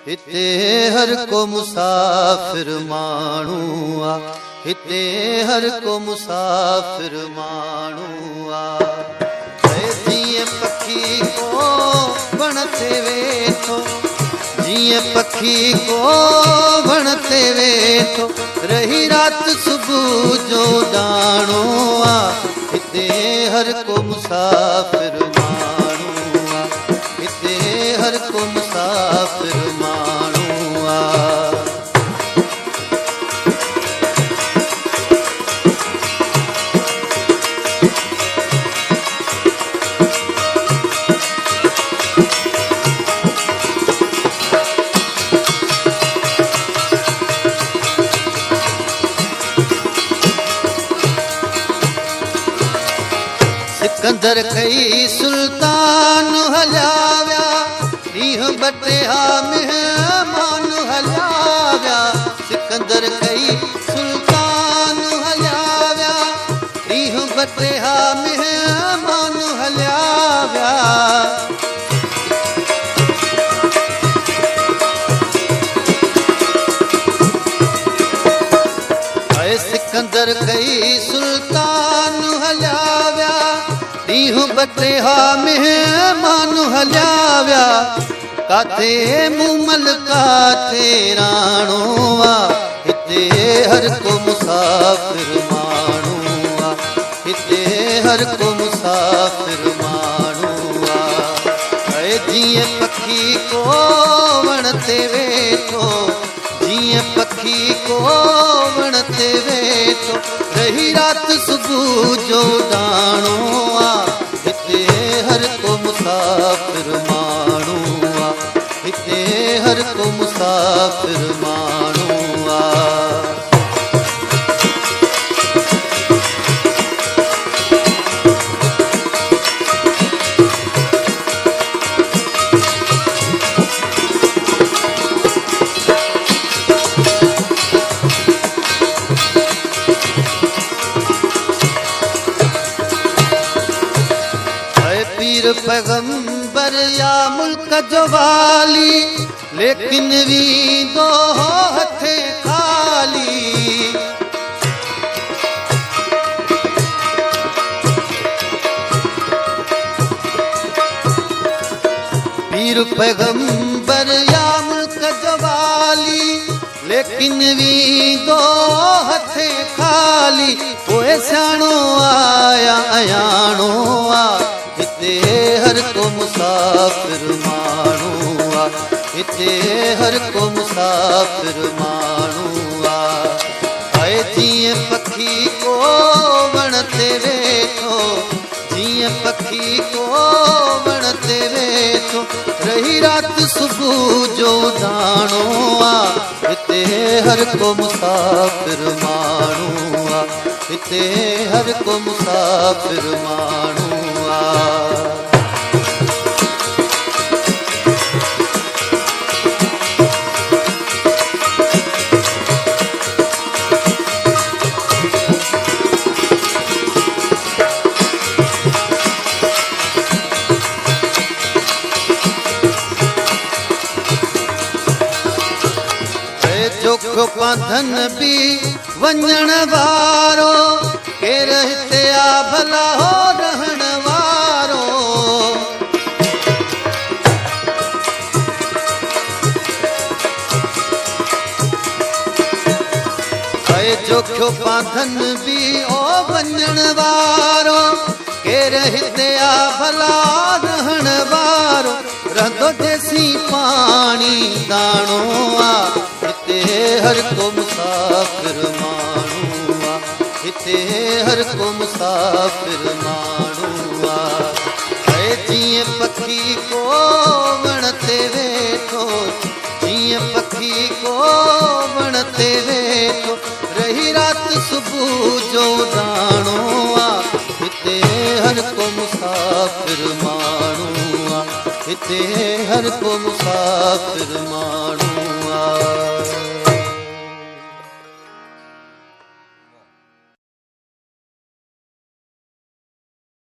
हिते हर को मुसाफिर माण्हू आ, हिते हर को मुसाफिर माण्हू आ। जीअं पखी को वण ते वेठो, जीअं पखी को वण ते वेठो, रही रात सुबुह जो ॾाणो आ। हिते हर को मुसाफिर माण्हू आ, हिते हर को मुसाफिर माण्हू आ। सिकंदर कई सुल्तान हलाव्या, ॾींहं बटिया मेहमान हलाव्या। सिकंदर कई सुल्तान हलाव्या, ॾींहं बटिया मेहमान हलाव्या। सिकंदर कई सुल्तान हलाव्या, ॾींहं बटिया मेहमान हलाव्या। काथे मूमल काथे राणो आ, हिते हर को मुसाफिर माण्हू आ, हिते हर को मुसाफिर माण्हू आ। जीअं पखी को वण ते वेठो, जीअं पखी को वण ते वेठो, रही रात सुबुह जो ॾाणो आ। हिते हर को मुसाफिर माण्हू आ, हिते हर को मुसाफिर माण्हू आ। पीर पैगंबर या मुल्क जो वाली, लेकिन वींदो हथे खाली। पीर पैगंबर या मुल्क जो वाली, लेकिन वींदो हथे खाली। पोइ सियाणो आया अयाणो आ, हिते हर को मुसाफिर माण्हू आ, हिते हर को मुसाफिर माण्हू आ। जीअं पखी को वण ते वेठो, जीअं पखी को वण ते वेठो, रही रात सुबुह जो ॾाणो आ। हिते हर को मुसाफिर माण्हू आ, हिते हर को मुसाफिर माण्हू आ। जोखो बांधन भी वञण वारो, केर हिते आ भला हो रहण वारो। जोखो बांधन भी ओ वञण वारो, केर हिते आ भला रहण वारो। रहंदो जेसी पाणी दाणो आ, हिते हर को मुसाफिर माण्हू आ, हिते हर को मुसाफिर माण्हू आ। जीअं पखी को वण ते वेठो, जीअं पखी को वण ते वेठो, रही रात सुबुह जो ॾाणो आ। हिते हर को मुसाफिर माण्हू आ, हिते हर को मुसाफिर माण्हू